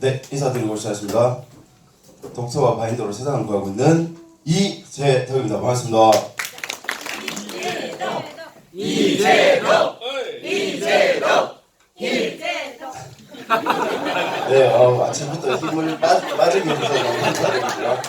네, 인사드리고 시작하겠습니다. 독서와 바인더로 세상을 구하고 있는 이재덕입니다. 반갑습니다. 이재덕. 네, 아침부터 힘을 빠지게 해서 너무 감사드리고요.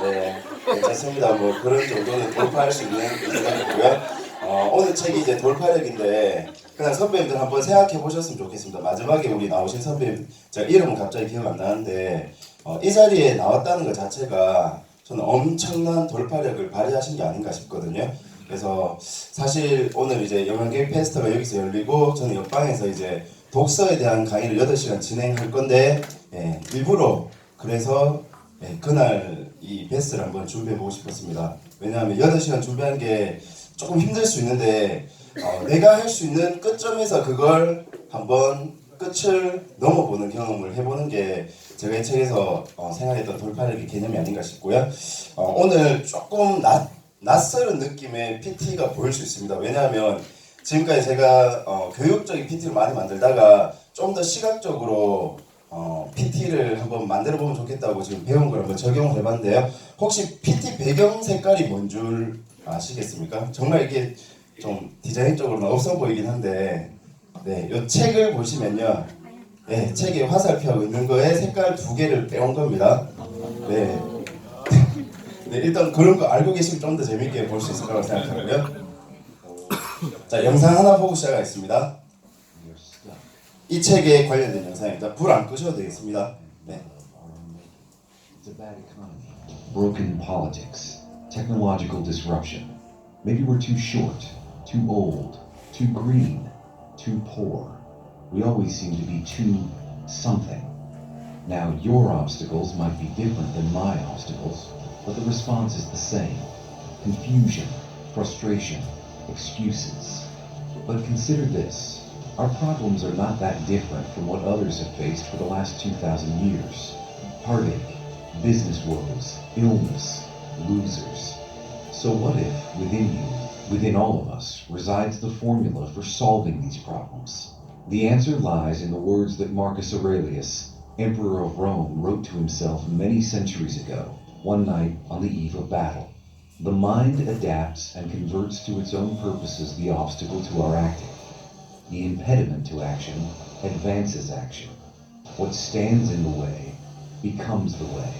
네, 괜찮습니다. 뭐 그런 정도는 돌파할 수 있는 생각이고요. 오늘 책이 이제 돌파력인데 그냥 선배님들 한번 생각해 보셨으면 좋겠습니다. 마지막에 우리 나오신 선배님, 제가 이름은 갑자기 기억 안 나는데 이 자리에 나왔다는 것 자체가 저는 엄청난 돌파력을 발휘하신 게 아닌가 싶거든요. 그래서 사실 오늘 이제 영양계획 페스트가 여기서 열리고 저는 옆방에서 이제 독서에 대한 강의를 8시간 진행할 건데 일부러 그래서 그날 이 베스트를 한번 준비해 보고 싶었습니다. 왜냐하면 8시간 준비한 게 조금 힘들 수 있는데 내가 할 수 있는 끝점에서 그걸 한번 끝을 넘어보는 경험을 해보는 게 제가 이 책에서 생각했던 돌파력의 개념이 아닌가 싶고요. 오늘 조금 낯설은 느낌의 PT가 보일 수 있습니다. 왜냐하면 지금까지 제가 교육적인 PT를 많이 만들다가 좀 더 시각적으로 PT를 한번 만들어 보면 좋겠다고 지금 배운 걸 한번 적용을 해봤는데요. 혹시 PT 배경 색깔이 뭔 줄 아시겠습니까? 정말 이게 좀 디자인적으로는 없어 보이긴 한데, 네, 이 책을 보시면요, 네, 책에 화살표하고 있는 거에 색깔 2개를 빼온 겁니다. 네, 네, 일단 그런 거 알고 계시면 좀 더 재밌게 볼 수 있을 거라고 생각하고요. 자, 영상 하나 보고 시작하겠습니다. 이 책에 관련된 영상입니다. 불 안 끄셔도 되겠습니다. 네. It's a bad economy. Broken politics, technological disruption. Maybe we're too short, too old, too green, too poor. We always seem to be too something. Now, your obstacles might be different than my obstacles, but the response is the same. Confusion, frustration, excuses. But consider this. Our problems are not that different from what others have faced for the last 2,000 years. Heartache, business woes, illness, losers. So what if, within you, within all of us, resides the formula for solving these problems? The answer lies in the words that Marcus Aurelius, Emperor of Rome, wrote to himself many centuries ago, one night on the eve of battle. The mind adapts and converts to its own purposes the obstacle to our acting. The impediment to action advances action. What stands in the way becomes the way.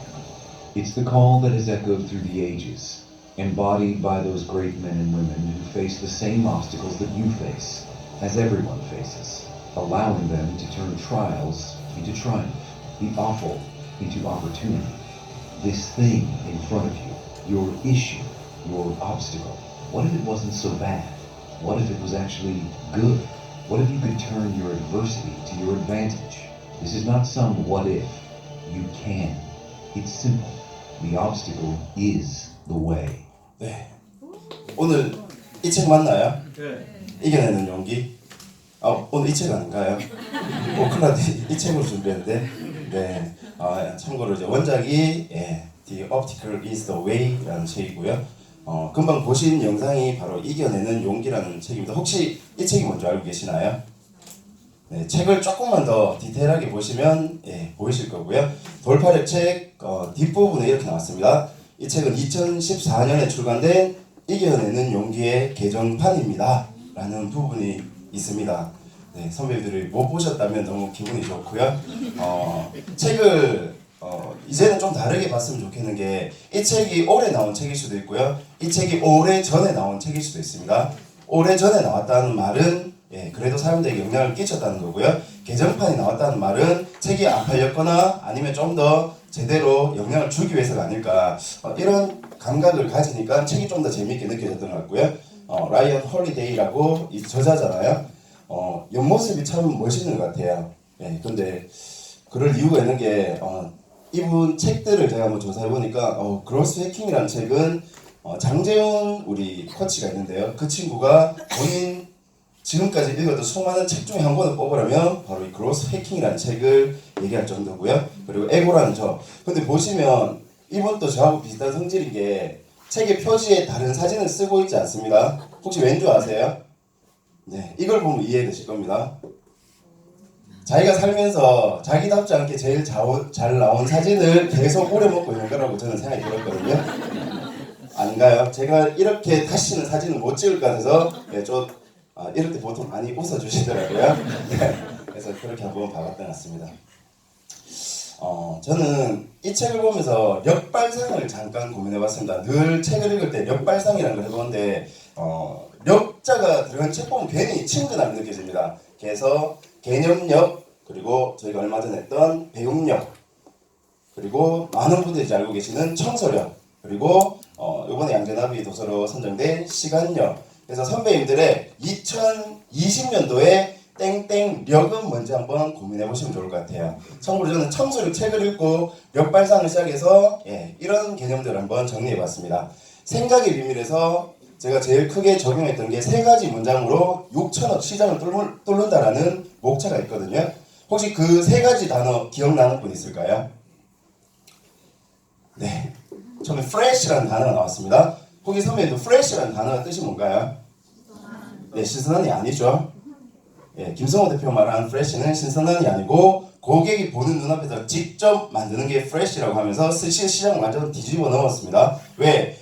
It's the call that has echoed through the ages, embodied by those great men and women who face the same obstacles that you face, as everyone faces, allowing them to turn trials into triumph, the awful into opportunity. This thing in front of you, your issue, your obstacle, what if it wasn't so bad? What if it was actually good? What if you could turn your adversity to your advantage? This is not some what if. You can. It's simple. The obstacle is the way. 네. 오늘 이 책 맞나요? 네. 이겨내는 용기? 오늘 이 책 아닌가요? 큰일 이 책으로 준비했는데, 네. 참고로 이제 원작이 The Obstacle is the Way라는 책이고요. 금방 보신 영상이 바로 이겨내는 용기라는 책입니다. 혹시 이 책이 뭔지 알고 계시나요? 네, 책을 조금만 더 디테일하게 보시면 보이실 거고요. 돌파력 책 뒷부분에 이렇게 나왔습니다. 이 책은 2014년에 출간된 이겨내는 용기의 개정판입니다 라는 부분이 있습니다. 네, 선배님들이 못 보셨다면 너무 기분이 좋고요. 책을 이제는 좀 다르게 봤으면 좋겠는 게 이 책이 올해 나온 책일 수도 있고요. 이 책이 오래 전에 나온 책일 수도 있습니다. 오래 전에 나왔다는 말은 그래도 사람들에게 영향을 끼쳤다는 거고요. 개정판이 나왔다는 말은 책이 안 팔렸거나 아니면 좀 더 제대로 영향을 주기 위해서가 아닐까, 이런 감각을 가지니까 책이 좀 더 재미있게 느껴졌던 것 같고요. 라이언 홀리데이라고 이 저자잖아요. 옆모습이 참 멋있는 것 같아요. 근데 그럴 이유가 있는 게 이분 책들을 제가 한번 조사해보니까 그로스 해킹이라는 책은 장재훈 우리 코치가 있는데요. 그 친구가 본인 지금까지 읽었던 수많은 책 중에 한 권을 뽑으라면 바로 이 그로스 해킹이라는 책을 얘기할 정도고요. 그리고 에고라는 저. 근데 보시면 이분도 저하고 비슷한 성질인 게 책의 표지에 다른 사진을 쓰고 있지 않습니다. 혹시 왠 줄 아세요? 네, 이걸 보면 이해되실 겁니다. 자기가 살면서 자기답지 않게 제일 잘 나온 사진을 계속 오래먹고 있는 거라고 저는 생각이 들었거든요. 아닌가요? 제가 이렇게 다시는 사진을 못 찍을 것 같아서 이럴 때 보통 많이 웃어주시더라고요. 네, 그래서 그렇게 한번 봐봤던 것 같습니다. 저는 이 책을 보면서 역발상을 잠깐 고민해봤습니다. 늘 책을 읽을 때 역발상이라는 걸 해보는데 역자가 들어간 책 보면 괜히 친근함이 느껴집니다. 그래서 개념력, 그리고 저희가 얼마 전에 했던 배움력, 그리고 많은 분들이 잘 알고 계시는 청소력, 그리고 이번에 양재나비 도서로 선정된 시간력. 그래서 선배님들의 2020년도에 땡땡력은 뭔지 한번 고민해 보시면 좋을 것 같아요. 참고로 저는 청소력 책을 읽고 역발상을 시작해서 이런 개념들을 한번 정리해 봤습니다. 생각의 비밀에서 제가 제일 크게 적용했던 게 3가지 문장으로 6천억 시장을 뚫는다라는 목차가 있거든요. 혹시 그 3가지 단어 기억나는 분 있을까요? 네, 처음에 fresh라는 단어가 나왔습니다. 혹시 선배님도 fresh라는 단어가 뜻이 뭔가요? 네, 신선한이 아니죠. 김성호 대표 말하는 fresh는 신선한이 아니고 고객이 보는 눈앞에서 직접 만드는 게 fresh라고 하면서 시장을 완전 뒤집어 넣었습니다. 왜?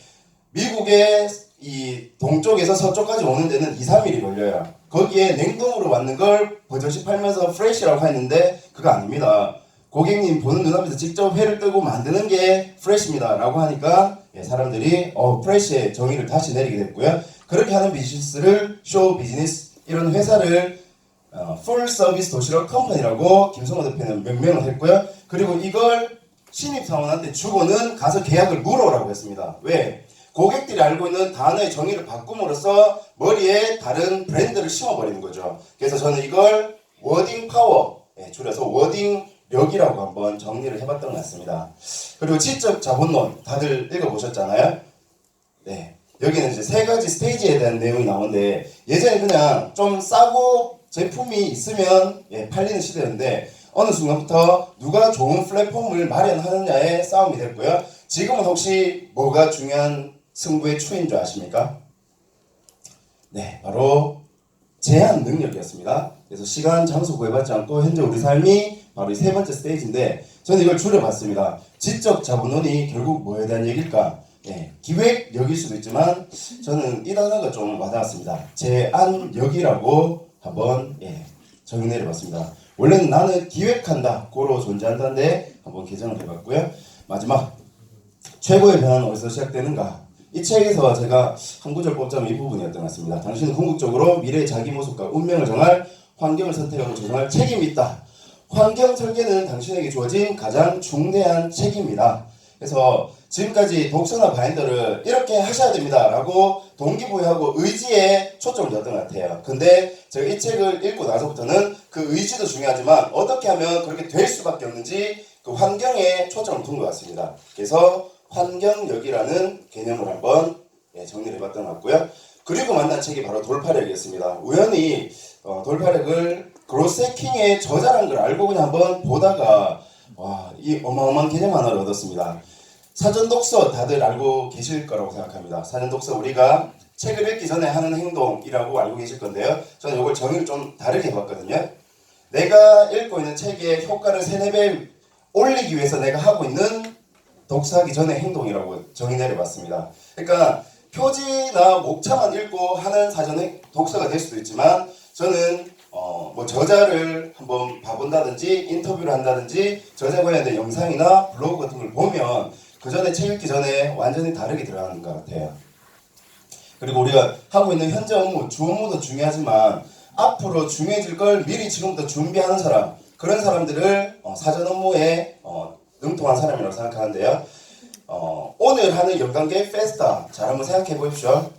미국의 이 동쪽에서 서쪽까지 오는 데는 2-3일이 걸려요. 거기에 냉동으로 왔는 걸 버젓이 팔면서 fresh라고 했는데 그거 아닙니다. 고객님 보는 눈앞에서 직접 회를 뜨고 만드는 게 프레시입니다 라고 하니까 사람들이 프레시의 정의를 다시 내리게 됐고요. 그렇게 하는 비즈니스를 쇼 비즈니스, 이런 회사를 풀 서비스 도시락 컴퍼니라고 김성호 대표는 명명을 했고요. 그리고 이걸 신입사원한테 주고는 가서 계약을 물어오라고 했습니다. 왜? 고객들이 알고 있는 단어의 정의를 바꿈으로써 머리에 다른 브랜드를 심어버리는 거죠. 그래서 저는 이걸 워딩 파워, 줄여서 워딩 력이라고 한번 정리를 해봤던 것 같습니다. 그리고 지적 자본론 다들 읽어보셨잖아요. 네, 여기는 이제 3가지 스테이지에 대한 내용이 나오는데 예전에 그냥 좀 싸고 제품이 있으면 팔리는 시대였는데 어느 순간부터 누가 좋은 플랫폼을 마련하느냐의 싸움이 됐고요. 지금은 혹시 뭐가 중요한 승부의 추인 줄 아십니까? 네, 바로 제한 능력이었습니다. 그래서 시간, 장소 구애받지 않고 현재 우리 삶이 바로 이 3번째 스테이지인데 저는 이걸 줄여봤습니다. 지적 자본론이 결국 뭐에 대한 얘기일까? 기획력일 수도 있지만 저는 이 단어가 좀 와닿았습니다. 제안력이라고 한번 정의 내려봤습니다. 원래는 나는 기획한다, 고로 존재한다인데 한번 개정을 해봤고요. 마지막, 최고의 변화는 어디서 시작되는가? 이 책에서 제가 한 구절 뽑자면 이 부분이었던 것 같습니다. 당신은 궁극적으로 미래의 자기 모습과 운명을 정할 환경을 선택하고 조성할 책임이 있다. 환경 설계는 당신에게 주어진 가장 중대한 책임이다. 그래서 지금까지 독서나 바인더를 이렇게 하셔야 됩니다 라고 동기부여하고 의지에 초점을 뒀던 것 같아요. 근데 제가 이 책을 읽고 나서부터는 그 의지도 중요하지만 어떻게 하면 그렇게 될 수밖에 없는지 그 환경에 초점을 둔 것 같습니다. 그래서 환경력이라는 개념을 한번 정리를 해봤던 것 같고요. 그리고 만난 책이 바로 돌파력이었습니다. 우연히 돌파력을 그로세킹의 저자라는 걸 알고 그냥 한번 보다가 이 어마어마한 개념 하나를 얻었습니다. 사전 독서 다들 알고 계실 거라고 생각합니다. 사전 독서 우리가 책을 읽기 전에 하는 행동이라고 알고 계실 건데요. 저는 이걸 정의를 좀 다르게 해봤거든요. 내가 읽고 있는 책의 효과를 3-4배 올리기 위해서 내가 하고 있는 독서하기 전에 행동이라고 정의 내려봤습니다. 그러니까 표지나 목차만 읽고 하는 사전 독서가 될 수도 있지만 저는 뭐 저자를 한번 봐본다든지 인터뷰를 한다든지 저자 관련된 영상이나 블로그 같은 걸 보면 그 전에 책 읽기 전에 완전히 다르게 들어가는 것 같아요. 그리고 우리가 하고 있는 현재 업무, 주 업무도 중요하지만 앞으로 중요해질 걸 미리 지금부터 준비하는 사람, 그런 사람들을 사전 업무에 능통한 사람이라고 생각하는데요. 오늘 하는 연관계획 페스타 잘 한번 생각해 보십시오.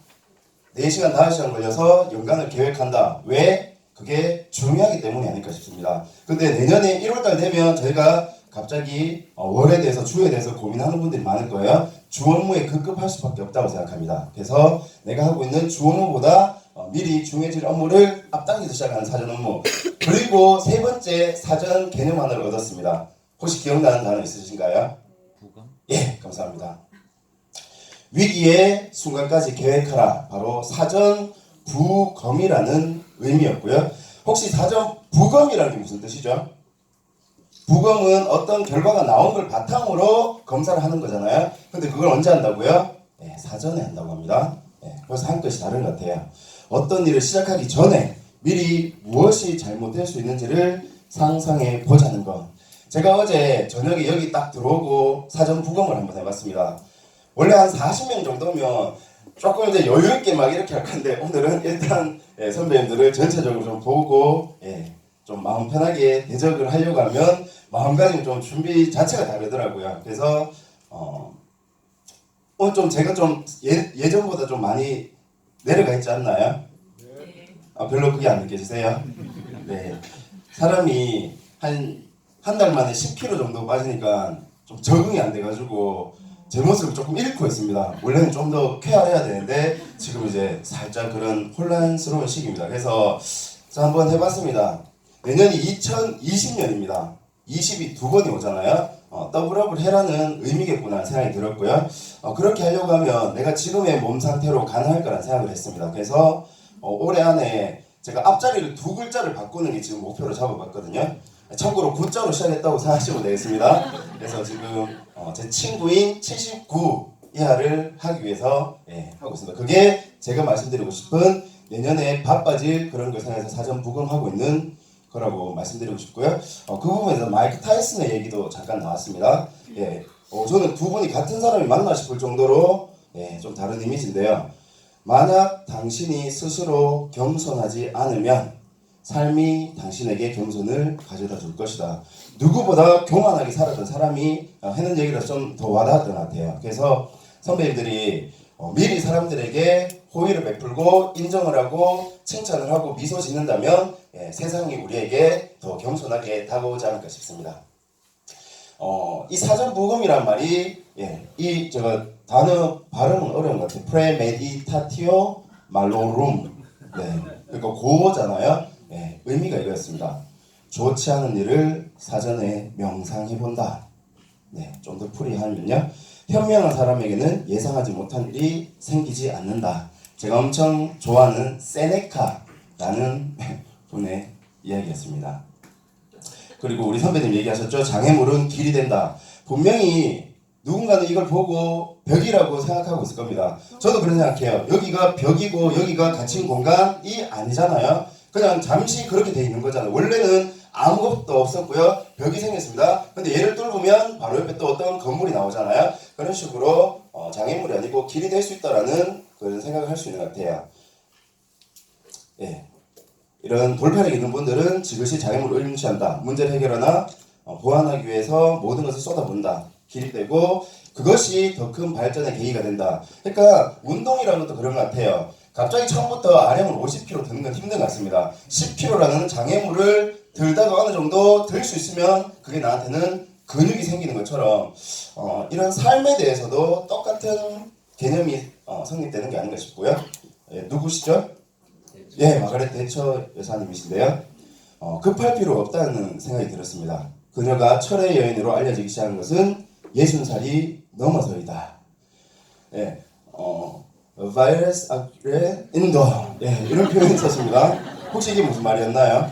4시간, 5시간 걸려서 연간을 계획한다. 왜? 그게 중요하기 때문이 아닐까 싶습니다. 근데 내년에 1월달 되면 저희가 갑자기 월에 대해서 주에 대해서 고민하는 분들이 많을 거예요. 주 업무에 급급할 수밖에 없다고 생각합니다. 그래서 내가 하고 있는 주 업무보다 미리 중요해질 업무를 앞당겨서 시작하는 사전 업무. 그리고 3번째 사전 개념 하나를 얻었습니다. 혹시 기억나는 단어 있으신가요? 부검? 예, 감사합니다. 위기의 순간까지 계획하라. 바로 사전 부검이라는 의미였고요. 혹시 사전 부검이라는 게 무슨 뜻이죠? 부검은 어떤 결과가 나온 걸 바탕으로 검사를 하는 거잖아요. 근데 그걸 언제 한다고요? 예, 사전에 한다고 합니다. 예, 그래서 한 것이 다른 것 같아요. 어떤 일을 시작하기 전에 미리 무엇이 잘못될 수 있는지를 상상해 보자는 것. 제가 어제 저녁에 여기 딱 들어오고 사전 부검을 한번 해봤습니다. 원래 한 40명 정도면 조금 이제 여유 있게 막 이렇게 할 건데 오늘은 일단 선배님들을 전체적으로 좀 보고 좀 마음 편하게 대적을 하려고 하면 마음가짐 좀 준비 자체가 다르더라고요. 그래서 오늘 좀 제가 좀 예전보다 좀 많이 내려가 있지 않나요? 아, 별로 그게 안 느껴지세요? 네. 사람이 한 달 만에 10kg 정도 빠지니까 좀 적응이 안 돼가지고 제 모습을 조금 잃고 있습니다. 원래는 좀 더 쾌활해야 되는데 지금 이제 살짝 그런 혼란스러운 시기입니다. 그래서 한번 해봤습니다. 내년이 2020년입니다. 20이 두 번이 오잖아요. 더블업을 해라는 의미겠구나 생각이 들었고요. 그렇게 하려고 하면 내가 지금의 몸 상태로 가능할 거란 생각을 했습니다. 그래서 올해 안에 제가 앞자리를 두 글자를 바꾸는 게 지금 목표로 잡아봤거든요. 참고로 9자로 시작했다고 생각하시면 되겠습니다. 그래서 지금 제 친구인 79 이하를 하기 위해서 하고 있습니다. 그게 제가 말씀드리고 싶은 내년에 바빠질 그런 걸 생각해서 사전 부검하고 있는 거라고 말씀드리고 싶고요. 그 부분에서 마이크 타이슨의 얘기도 잠깐 나왔습니다. 저는 두 분이 같은 사람이 맞나 싶을 정도로 좀 다른 이미지인데요. 만약 당신이 스스로 겸손하지 않으면 삶이 당신에게 겸손을 가져다 줄 것이다. 누구보다 교만하게 살았던 사람이 하는 얘기가 좀 더 와닿았던 것 같아요. 그래서 선배님들이 미리 사람들에게 호의를 베풀고 인정을 하고 칭찬을 하고 미소 짓는다면 세상이 우리에게 더 겸손하게 다가오지 않을까 싶습니다. 이 사전 부검이란 말이 이 제가 단어 발음은 어려운 것 같아요. 프레메디타티오 말로룸. 그러니까 고어잖아요. 의미가 이거였습니다. 좋지 않은 일을 사전에 명상해본다. 좀 더 풀이하면요. 현명한 사람에게는 예상하지 못한 일이 생기지 않는다. 제가 엄청 좋아하는 세네카라는 분의 이야기였습니다. 그리고 우리 선배님 얘기하셨죠. 장애물은 길이 된다. 분명히 누군가는 이걸 보고 벽이라고 생각하고 있을 겁니다. 저도 그런 생각해요. 여기가 벽이고 여기가 갇힌 공간이 아니잖아요. 그냥 잠시 그렇게 돼 있는 거잖아요. 원래는 아무것도 없었고요. 벽이 생겼습니다. 근데 얘를 뚫으면 바로 옆에 또 어떤 건물이 나오잖아요. 그런 식으로 장애물이 아니고 길이 될 수 있다라는 그런 생각을 할 수 있는 것 같아요. 이런 돌파력이 있는 분들은 지그시 장애물을 의무시한다. 문제를 해결하나 보완하기 위해서 모든 것을 쏟아붓는다. 길이 되고 그것이 더 큰 발전의 계기가 된다. 그러니까 운동이라는 것도 그런 것 같아요. 갑자기 처음부터 아령을 50kg 드는 건 힘든 것 같습니다. 10kg라는 장애물을 들다가 어느 정도 들 수 있으면 그게 나한테는 근육이 생기는 것처럼 이런 삶에 대해서도 똑같은 개념이 성립되는 게 아닌가 싶고요. 누구시죠? 마가렛 대처 여사님이신데요. 급할 필요 없다는 생각이 들었습니다. 그녀가 철의 여인으로 알려지기 시작한 것은 60살이 넘어서이다. 바이러스 아크레 인도 이런 표현이 있었습니다. 혹시 이게 무슨 말이었나요?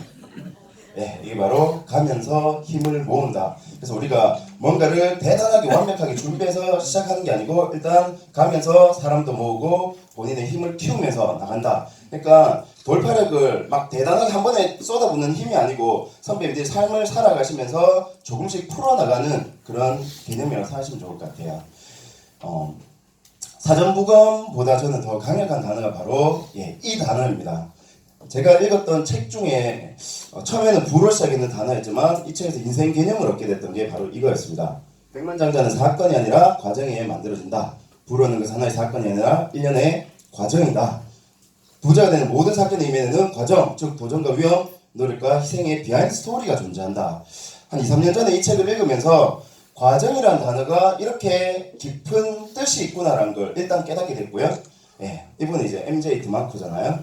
이게 바로 가면서 힘을 모은다. 그래서 우리가 뭔가를 대단하게 완벽하게 준비해서 시작하는 게 아니고 일단 가면서 사람도 모으고 본인의 힘을 키우면서 나간다. 그러니까 돌파력을 막 대단하게 한 번에 쏟아붓는 힘이 아니고 선배님들이 삶을 살아가시면서 조금씩 풀어나가는 그런 개념이라고 생각하시면 좋을 것 같아요. 사전부검보다 저는 더 강력한 단어가 바로 이 단어입니다. 제가 읽었던 책 중에 처음에는 부로 시작했는 단어였지만 이 책에서 인생 개념을 얻게 됐던 게 바로 이거였습니다. 백만장자는 사건이 아니라 과정에 의해 만들어진다. 부로는 그 하나의 사건이 아니라 일련의 과정이다. 부자가 되는 모든 사건의 이면에는 과정, 즉 도전과 위험, 노력과 희생의 비하인드 스토리가 존재한다. 한 2, 3년 전에 이 책을 읽으면서 과정이라는 단어가 이렇게 깊은 뜻이 있구나라는 걸 일단 깨닫게 됐고요. 이분은 이제 MJ 드마코잖아요.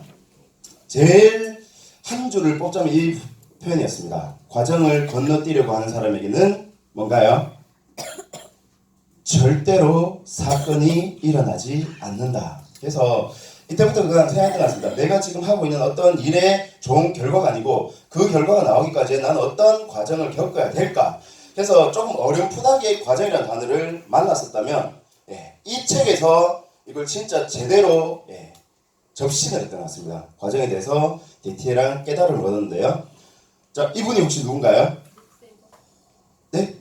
제일 한 줄을 뽑자면 이 표현이었습니다. 과정을 건너뛰려고 하는 사람에게는 뭔가요? 절대로 사건이 일어나지 않는다. 그래서 이때부터 그냥 생각했던 것 같습니다. 내가 지금 하고 있는 어떤 일의 좋은 결과가 아니고 그 결과가 나오기까지 난 어떤 과정을 겪어야 될까. 그래서 조금 어렴풋하게 과정이라는 단어를 만났었다면 이 책에서 이걸 진짜 제대로 접신을 했던 것 같습니다. 과정에 대해서 디테일한 깨달음을 얻었는데요. 자, 이분이 혹시 누군가요? 네?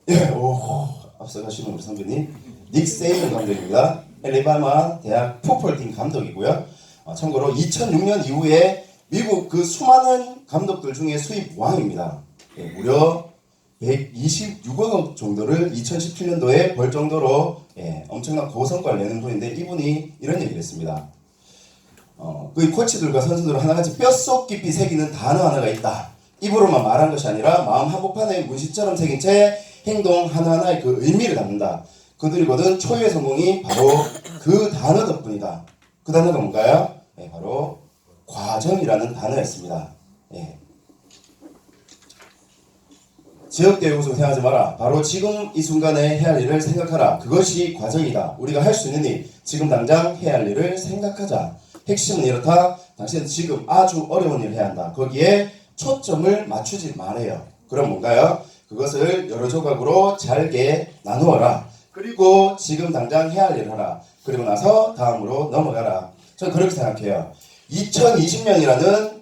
예, 오, 앞서가시는 우리 선배님 닉 세이먼 감독입니다. 엘리바마 대학 풋볼팀 감독이고요. 참고로 2006년 이후에 미국 그 수많은 감독들 중에 수입 왕입니다. 무려 126억 원 정도를 2017년도에 벌 정도로 엄청난 고성과를 내는 분인데 이분이 이런 얘기를 했습니다. 그 코치들과 선수들 하나같이 뼛속 깊이 새기는 단어 하나가 있다. 입으로만 말한 것이 아니라 마음 한복판에 문신처럼 새긴 채 행동 하나하나의 그 의미를 담는다. 그들이거든 초유의 성공이 바로 그 단어 덕분이다. 그 단어가 뭔가요? 바로 과정이라는 단어였습니다. 지역대회 우승 생각하지 마라. 바로 지금 이 순간에 해야 할 일을 생각하라. 그것이 과정이다. 우리가 할 수 있는 일, 지금 당장 해야 할 일을 생각하자. 핵심은 이렇다. 당신은 지금 아주 어려운 일을 해야 한다. 거기에 초점을 맞추지 말아요. 그럼 뭔가요? 그것을 여러 조각으로 잘게 나누어라. 그리고 지금 당장 해야 할 일을 하라. 그리고 나서 다음으로 넘어가라. 저는 그렇게 생각해요. 2020년이라는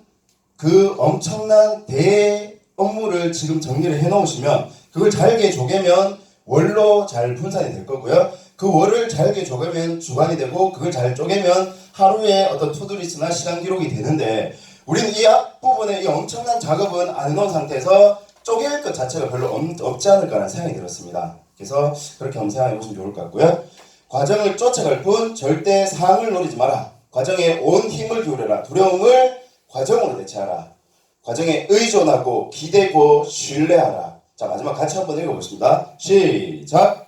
그 엄청난 대 업무를 지금 정리를 해놓으시면 그걸 잘게 쪼개면 월로 잘 분산이 될 거고요. 그 월을 잘게 쪼개면 주간이 되고 그걸 잘 쪼개면 하루에 어떤 투두리스트나 시간 기록이 되는데 우리는 이 앞부분에 이 엄청난 작업은 안 해놓은 상태에서 쪼갤 것 자체가 별로 없지 않을까라는 생각이 들었습니다. 그래서 그렇게 한번 생각해 보시면 좋을 것 같고요. 과정을 쫓아갈 뿐 절대 상을 노리지 마라. 과정에 온 힘을 기울여라. 두려움을 과정으로 대체하라. 과정에 의존하고 기대고 신뢰하라. 자, 마지막 같이 한번 읽어보겠습니다. 시작.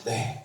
네.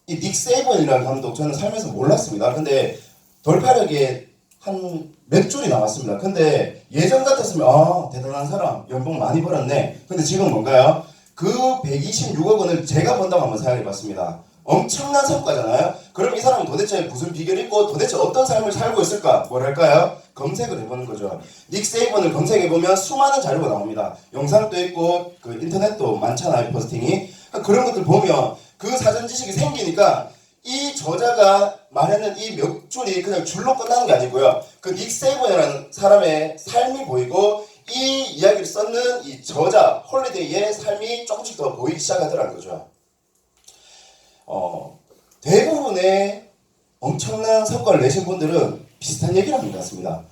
이 닉 세이번이라는 감독 저는 살면서 몰랐습니다. 근데 돌파력에 한 몇 줄이 나왔습니다. 근데 예전 같았으면 대단한 사람 연봉 많이 벌었네. 근데 지금 뭔가요? 그 126억 원을 제가 번다고 한번 생각해봤습니다. 엄청난 성과잖아요. 그럼 이 사람은 도대체 무슨 비결이 있고 도대체 어떤 삶을 살고 있을까? 뭐랄까요? 검색을 해보는 거죠. 닉 세이번을 검색해보면 수많은 자료가 나옵니다. 영상도 있고 그 인터넷도 많잖아요. 포스팅이. 그런 것들 보면 그 사전 지식이 생기니까 이 저자가 말하는 이 몇 줄이 그냥 줄로 끝나는 게 아니고요. 그 닉 세이번이라는 사람의 삶이 보이고 이 이야기를 썼는 이 저자 홀리데이의 삶이 조금씩 더 보이기 시작하더라는 거죠. 대부분의 엄청난 성과를 내신 분들은 비슷한 얘기를 하는 것 같습니다.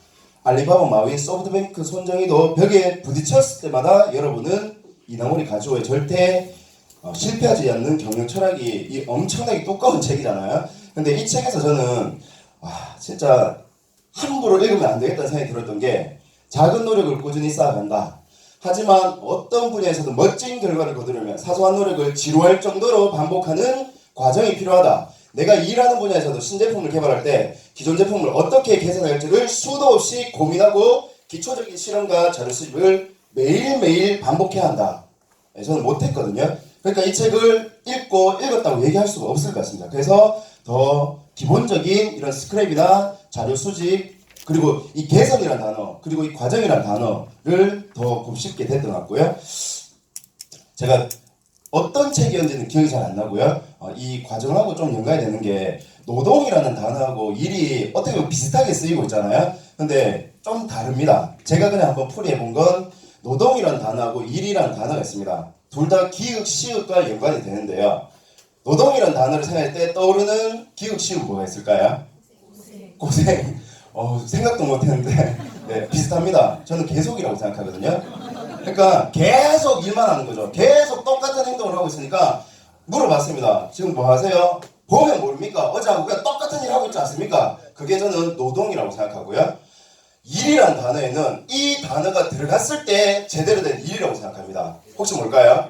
알리바바, 마윈, 소프트뱅크, 손정희도 벽에 부딪혔을 때마다 여러분은 이나모리 가즈오의 절대 실패하지 않는 경영 철학이 이 엄청나게 두꺼운 책이잖아요. 근데 이 책에서 저는 진짜 함부로 읽으면 안 되겠다는 생각이 들었던 게 작은 노력을 꾸준히 쌓아간다. 하지만 어떤 분야에서도 멋진 결과를 거두려면 사소한 노력을 지루할 정도로 반복하는 과정이 필요하다. 내가 일하는 분야에서도 신제품을 개발할 때 기존 제품을 어떻게 개선할지를 수도 없이 고민하고 기초적인 실험과 자료 수집을 매일매일 반복해야 한다. 저는 못했거든요. 그러니까 이 책을 읽고 읽었다고 얘기할 수가 없을 것 같습니다. 그래서 더 기본적인 이런 스크랩이나 자료 수집 그리고 이 개선이라는 단어 그리고 이 과정이라는 단어를 더 곱씹게 됐던 것 같고요. 제가 어떤 책이었는지는 기억이 잘 안 나고요. 이 과정하고 좀 연관이 되는 게 노동이라는 단어하고 일이 어떻게 보면 비슷하게 쓰이고 있잖아요. 근데 좀 다릅니다. 제가 그냥 한번 풀이해 본 건 노동이라는 단어하고 일이라는 단어가 있습니다. 둘 다 기역, 시역과 연관이 되는데요. 노동이라는 단어를 생각할 때 떠오르는 기역, 시역 뭐가 있을까요? 고생. 생각도 못했는데 네, 비슷합니다. 저는 계속이라고 생각하거든요. 그러니까 계속 일만 하는 거죠. 계속 똑같은 행동을 하고 있으니까 물어봤습니다. 지금 뭐 하세요? 보면 모릅니까? 어제하고 그냥 똑같은 일 하고 있지 않습니까? 그게 저는 노동이라고 생각하고요. 일이란 단어에는 이 단어가 들어갔을 때 제대로 된 일이라고 생각합니다. 혹시 뭘까요?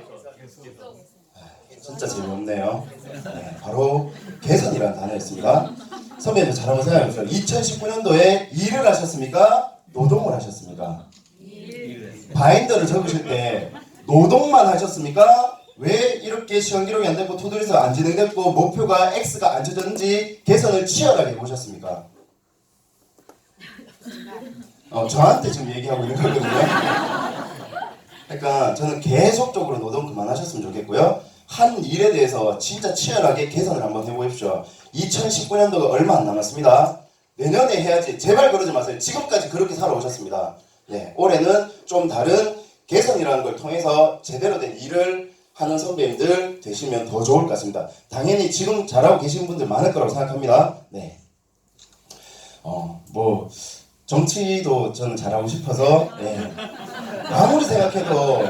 진짜 재미없네요. 네, 바로 개선이라는 단어였습니다. 선배님 잘 한번 생각해보세요. 2019년도에 일을 하셨습니까? 노동을 하셨습니까? 바인더를 적으실 때 노동만 하셨습니까? 왜 이렇게 시험 기록이 안 됐고 투두리스트 안 진행됐고 목표가 X가 안 쳐졌는지 개선을 치열하게 해보셨습니까? 저한테 지금 얘기하고 있는 거거든요. 그러니까 저는 계속적으로 노동 그만하셨으면 좋겠고요. 한 일에 대해서 진짜 치열하게 개선을 한번 해보십시오. 2019년도가 얼마 안 남았습니다. 내년에 해야지. 제발 그러지 마세요. 지금까지 그렇게 살아오셨습니다. 네, 올해는 좀 다른 개선이라는 걸 통해서 제대로 된 일을 하는 선배님들 되시면 더 좋을 것 같습니다. 당연히 지금 잘하고 계신 분들 많을 거라고 생각합니다. 네. 뭐 정치도 저는 잘하고 싶어서 아무리 생각해도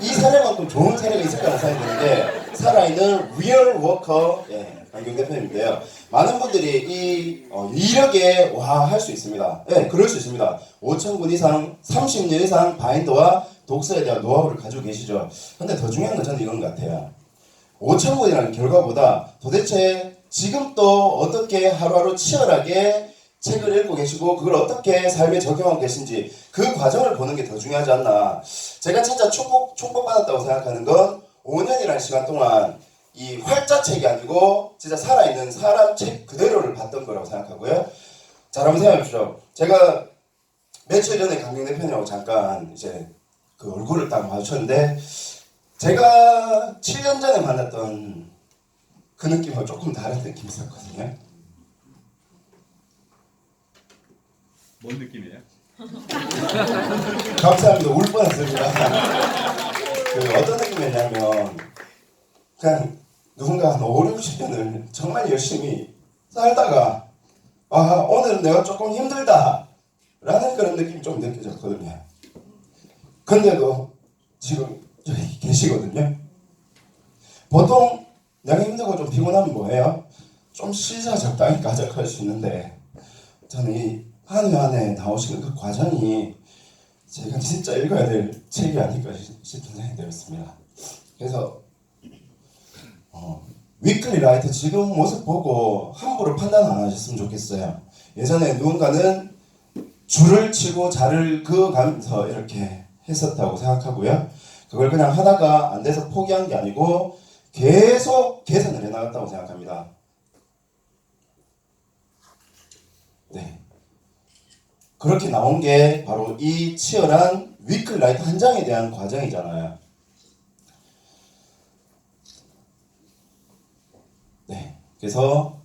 이 사례만큼 좋은 사례가 있을 거라고 생각했는데 살아있는 리얼 워커 강경 대표님인데요. 많은 분들이 이 이력에 와 할 수 있습니다. 그럴 수 있습니다. 5,000군 이상 30년 이상 바인더와 독서에 대한 노하우를 가지고 계시죠. 근데 더 중요한 건 저는 이건 것 같아요. 5,000군이라는 결과보다 도대체 지금 또 어떻게 하루하루 치열하게 책을 읽고 계시고 그걸 어떻게 삶에 적용하고 계신지 그 과정을 보는 게 더 중요하지 않나. 제가 진짜 축복받았다고 생각하는 건 5년이라는 시간 동안 이 활자책이 아니고 진짜 살아있는 사람 책 그대로를 봤던 거라고 생각하고요. 자, 한번 생각해 보십시오. 제가 며칠 전에 강경 대표님하고 잠깐 이제 그 얼굴을 딱 마주쳤는데 제가 7년 전에 만났던 그 느낌하고 조금 다른 느낌이 있었거든요. 뭔 느낌이에요? 감사합니다. 울 뻔했습니다. 그 어떤 느낌이었냐면 그냥 누군가 한 5, 60년을 정말 열심히 살다가 오늘은 내가 조금 힘들다 라는 그런 느낌이 좀 느껴졌거든요. 근데도 지금 여기 계시거든요. 보통 내가 힘들고 좀 피곤하면 뭐해요? 좀 쉬자 적당히 가져갈 수 있는데 저는 이 한 회 안에 나오시는 그 과정이 제가 진짜 읽어야 될 책이 아닐까 싶은 생각이 들었습니다. 그래서 위클리 라이트 지금 모습 보고 함부로 판단 안 하셨으면 좋겠어요. 예전에 누군가는 줄을 치고 자를 그어가면서 이렇게 했었다고 생각하고요. 그걸 그냥 하다가 안 돼서 포기한 게 아니고 계속 개선을 해나갔다고 생각합니다. 네. 그렇게 나온 게 바로 이 치열한 위클리 라이트 한 장에 대한 과정이잖아요. 네. 그래서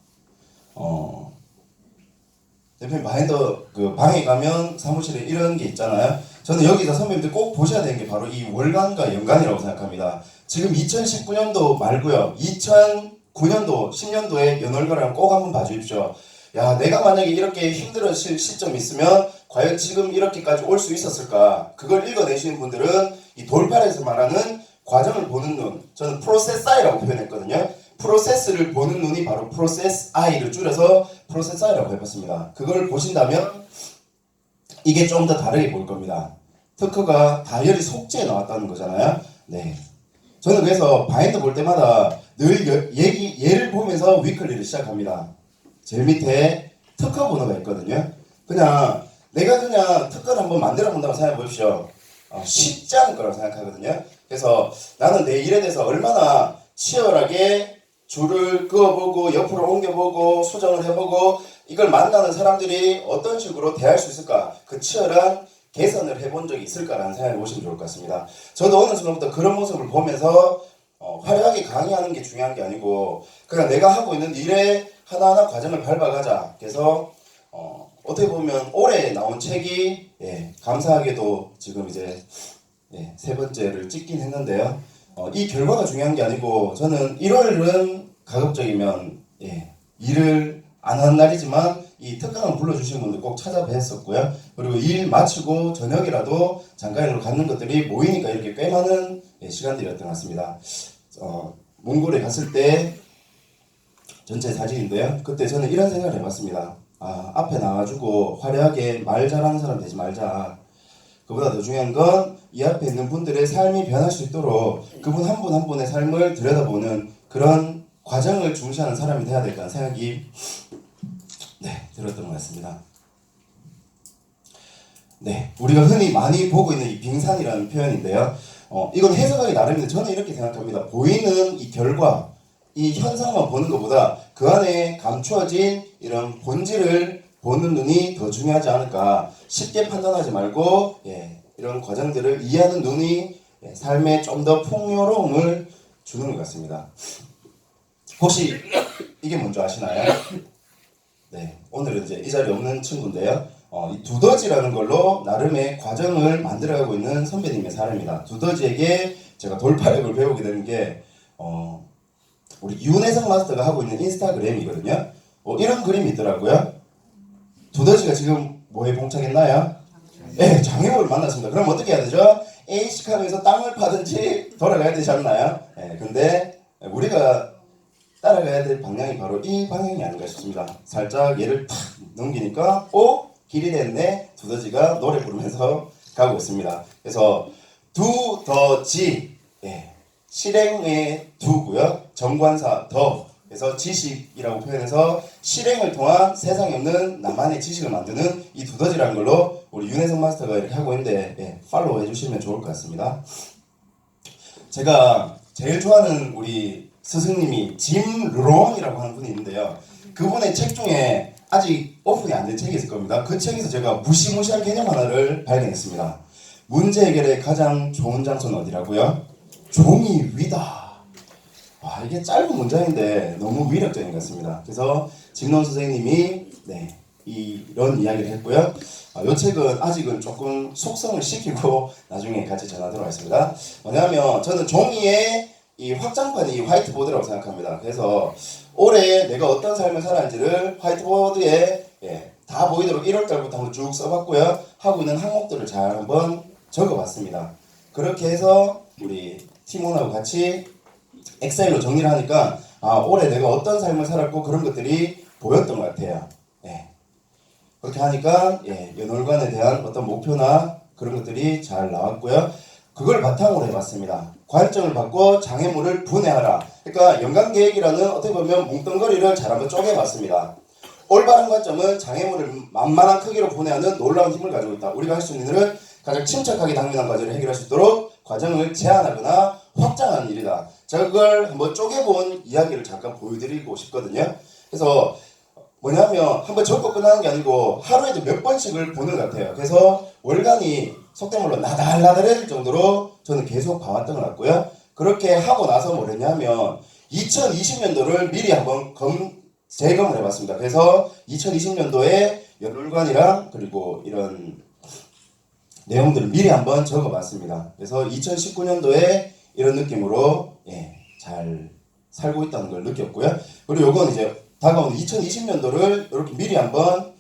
대표님 마인더 그 방에 가면 사무실에 이런 게 있잖아요. 저는 여기서 선배님들 꼭 보셔야 되는 게 바로 이 월간과 연간이라고 생각합니다. 지금 2019년도 말고요. 2009년도, 10년도에 연월간을 꼭 한번 봐주십시오. 야, 내가 만약에 이렇게 힘들어질 시점이 있으면 과연 지금 이렇게까지 올 수 있었을까? 그걸 읽어내시는 분들은 이 돌팔에서 말하는 과정을 보는 눈, 저는 프로세스 아이라고 표현했거든요. 프로세스를 보는 눈이 바로 프로세스 아이를 줄여서 프로세스 아이라고 해봤습니다. 그걸 보신다면 이게 좀 더 다르게 보일 겁니다. 특허가 다이어리 속지에 나왔다는 거잖아요. 네. 저는 그래서 바인더 볼 때마다 늘 예를 보면서 위클리를 시작합니다. 제일 밑에 특허 번호가 있거든요. 내가 그냥 특허를 한번 만들어 본다고 생각해 보십시오. 쉽지 않을 거라고 생각하거든요. 그래서 나는 내 일에 대해서 얼마나 치열하게 줄을 그어보고 옆으로 옮겨보고 수정을 해보고 이걸 만나는 사람들이 어떤 식으로 대할 수 있을까, 그 치열한 개선을 해본 적이 있을까라는 생각을 보시면 좋을 것 같습니다. 저도 어느 순간부터 그런 모습을 보면서 화려하게 강의하는 게 중요한 게 아니고 그냥 내가 하고 있는 일에 하나하나 과정을 밟아가자. 그래서 어떻게 보면 올해 나온 책이 감사하게도 지금 이제 세 번째를 찍긴 했는데요. 이 결과가 중요한 게 아니고 저는 1월은 가급적이면 일을 안 하는 날이지만 이 특강을 불러주신 분들 꼭 찾아뵀었고요. 그리고 일 마치고 저녁이라도 잠깐이라도 갖는 것들이 모이니까 이렇게 꽤 많은 시간들이었던 것 같습니다. 몽골에 갔을 때 전체 사진인데요. 그때 저는 이런 생각을 해봤습니다. 앞에 나와주고 화려하게 말 잘하는 사람 되지 말자. 그보다 더 중요한 건 이 앞에 있는 분들의 삶이 변할 수 있도록 그분 한 분 한 분의 삶을 들여다보는 그런 과정을 중시하는 사람이 돼야 될까라는 생각이 들었던 것 같습니다. 우리가 흔히 많이 보고 있는 이 빙산이라는 표현인데요. 이건 해석하기 나름인데 저는 이렇게 생각합니다. 보이는 이 결과, 이 현상만 보는 것보다 그 안에 감추어진 이런 본질을 보는 눈이 더 중요하지 않을까. 쉽게 판단하지 말고 이런 과정들을 이해하는 눈이 삶에 좀 더 풍요로움을 주는 것 같습니다. 혹시 이게 뭔지 아시나요? 네, 오늘은 이제 이 자리에 없는 친구인데요. 이 두더지라는 걸로 나름의 과정을 만들어가고 있는 선배님의 사례입니다. 두더지에게 제가 돌파력을 배우게 되는 게 우리 윤혜성 마스터가 하고 있는 인스타그램이거든요. 이런 그림이 있더라고요. 두더지가 지금 뭐에 봉착했나요? 네, 장애물을 만났습니다. 그럼 어떻게 해야 되죠? A식하면서 땅을 파든지 돌아가야 되지 않나요? 네, 근데 우리가 따라가야 될 방향이 바로 이 방향이 아닌가 싶습니다. 살짝 얘를 탁 넘기니까 길이 됐네. 두더지가 노래 부르면서 가고 있습니다. 그래서 두더지, 실행의 두고요. 정관사 더. 그래서 지식이라고 표현해서 실행을 통한 세상에 없는 나만의 지식을 만드는 이 두더지라는 걸로 우리 윤혜성 마스터가 이렇게 하고 있는데 팔로우 해주시면 좋을 것 같습니다. 제가 제일 좋아하는 우리 스승님이 짐 론이라고 하는 분이 있는데요. 그분의 책 중에 아직 오픈이 안 된 책이 있을 겁니다. 그 책에서 제가 무시무시한 개념 하나를 발견했습니다. 문제 해결의 가장 좋은 장소는 어디라고요? 종이 위다. 이게 짧은 문장인데 너무 위력적인 것 같습니다. 그래서 진론 선생님이 이런 이야기를 했고요. 이 책은 아직은 조금 속성을 시키고 나중에 같이 전하도록 하겠습니다. 뭐냐면 저는 종이의 이 확장판이 이 화이트보드라고 생각합니다. 그래서 올해 내가 어떤 삶을 살았는지를 화이트보드에 다 보이도록 1월달부터 한번 쭉 써봤고요. 하고 있는 항목들을 잘 한번 적어봤습니다. 그렇게 해서 우리 팀원하고 같이 엑셀로 정리를 하니까 올해 내가 어떤 삶을 살았고 그런 것들이 보였던 것 같아요. 그렇게 하니까 연월관에 대한 어떤 목표나 그런 것들이 잘 나왔고요. 그걸 바탕으로 해봤습니다. 관점을 바꿔 장애물을 분해하라. 그러니까 연간계획이라는 어떻게 보면 뭉뚱거리를 잘 한번 쪼개봤습니다. 올바른 관점은 장애물을 만만한 크기로 분해하는 놀라운 힘을 가지고 있다. 우리가 할 수 있는 일은 가장 침착하게 당면한 과제를 해결할 수 있도록 과정을 제한하거나 확장하는 일이다. 제가 그걸 한번 쪼개본 이야기를 잠깐 보여드리고 싶거든요. 그래서 뭐냐면 한번 적고 끝나는 게 아니고 하루에도 몇 번씩을 보는 것 같아요. 그래서 월간이 속된 말로 나달나달해질 정도로 저는 계속 봐왔던 것 같고요. 그렇게 하고 나서 뭐랬냐면 2020년도를 미리 한번 재검을 해봤습니다. 그래서 2020년도에 연월관이랑 그리고 이런 내용들을 미리 한번 적어봤습니다. 그래서 2019년도에 이런 느낌으로 잘 살고 있다는 걸 느꼈고요. 그리고 요건 이제 다가오는 2020년도를 이렇게 미리 한번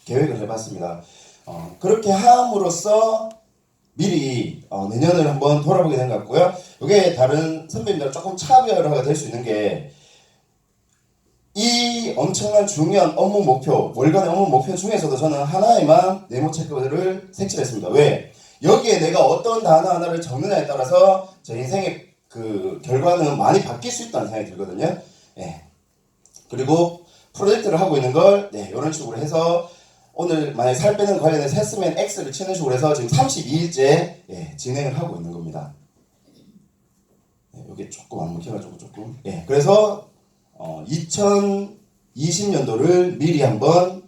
계획을 해봤습니다. 그렇게 함으로써 미리 내년을 한번 돌아보게 된 것 같고요. 이게 다른 선배님들 조금 차별화가 될 수 있는 게 이 엄청난 중요한 업무 목표, 월간의 업무 목표 중에서도 저는 하나에만 네모 체크를 색칠했습니다. 왜? 여기에 내가 어떤 단어 하나를 적느냐에 따라서 제 인생의 그 결과는 많이 바뀔 수 있다는 생각이 들거든요. 그리고 프로젝트를 하고 있는 걸 이런 식으로 해서 오늘 만약에 살 빼는 관련해서 했으면 X를 치는 식으로 해서 지금 32일째 진행을 하고 있는 겁니다. 여기 조금 안 먹혀가지고 조금. 그래서 2020년도를 미리 한번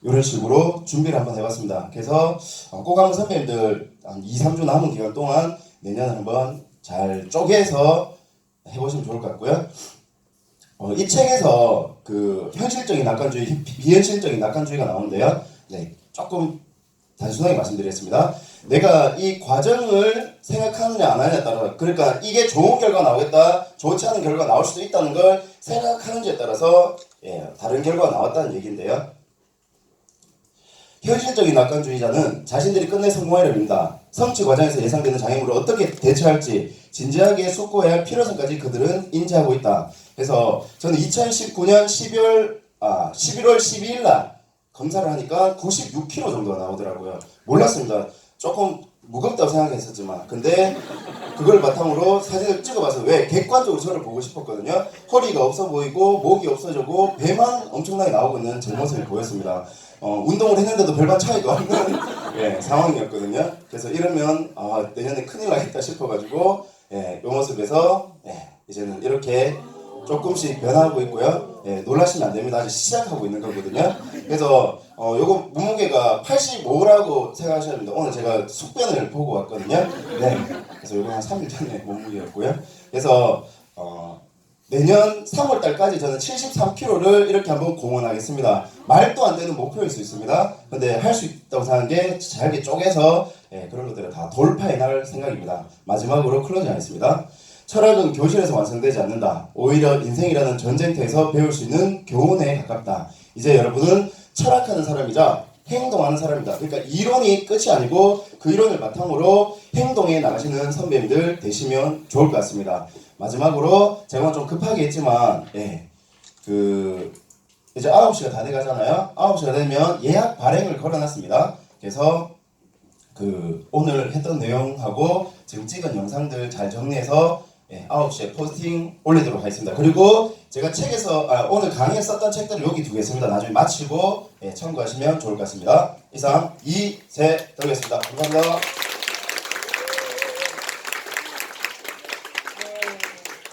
이런 식으로 준비를 한번 해봤습니다. 그래서 꼭 한번 선배님들 한 2-3주 남은 기간 동안 내년을 한번 잘 쪼개서 해보시면 좋을 것 같고요. 이 책에서 그 현실적인 낙관주의, 비현실적인 낙관주의가 나오는데요. 조금 단순하게 말씀드리겠습니다. 내가 이 과정을 생각하느냐 안 하느냐에 따라, 그러니까 이게 좋은 결과 나오겠다, 좋지 않은 결과 나올 수도 있다는 걸 생각하는지에 따라서 다른 결과가 나왔다는 얘기인데요. 현실적인 낙관주의자는 자신들이 끝내 성공하려 합니다. 성취 과정에서 예상되는 장애물을 어떻게 대처할지 진지하게 숙고해야 할 필요성까지 그들은 인지하고 있다. 그래서 저는 2019년 11월 12일 날 검사를 하니까 96kg 정도가 나오더라고요. 몰랐습니다. 조금 무겁다고 생각했었지만, 근데 그걸 바탕으로 사진을 찍어봐서 왜 객관적으로 저를 보고 싶었거든요. 허리가 없어 보이고 목이 없어지고 배만 엄청나게 나오고 있는 제 모습이 보였습니다. 운동을 했는데도 별반 차이가 없는 예, 상황이었거든요. 그래서 이러면 내년에 큰일 나겠다 싶어가지고 이 모습에서 이제는 이렇게 조금씩 변하고 있고요. 놀라시면 안 됩니다. 아직 시작하고 있는 거거든요. 그래서 요거 몸무게가 85라고 생각하셔야 됩니다. 오늘 제가 숙변을 보고 왔거든요. 네. 그래서 요거 한 3일 전에 몸무게였고요. 그래서 내년 3월 달까지 저는 73kg를 이렇게 한번 공헌하겠습니다. 말도 안 되는 목표일 수 있습니다. 근데 할 수 있다고 생각한 게 잘게 쪼개서 그런 것들을 다 돌파해 나갈 생각입니다. 마지막으로 클로징 하겠습니다. 철학은 교실에서 완성되지 않는다. 오히려 인생이라는 전쟁터에서 배울 수 있는 교훈에 가깝다. 이제 여러분은 철학하는 사람이자 행동하는 사람이다. 그러니까 이론이 끝이 아니고 그 이론을 바탕으로 행동해 나가시는 선배님들 되시면 좋을 것 같습니다. 마지막으로 제가 좀 급하게 했지만 이제 9시가 다 돼가잖아요. 9시가 되면 예약 발행을 걸어놨습니다. 그래서 오늘 했던 내용하고 지금 찍은 영상들 잘 정리해서 9시에 포스팅 올리도록 하겠습니다. 그리고 제가 책에서 오늘 강의에 썼던 책들을 여기 두겠습니다. 나중에 마치고 참고하시면 좋을 것 같습니다. 이상 이세덕이었습니다. 감사합니다.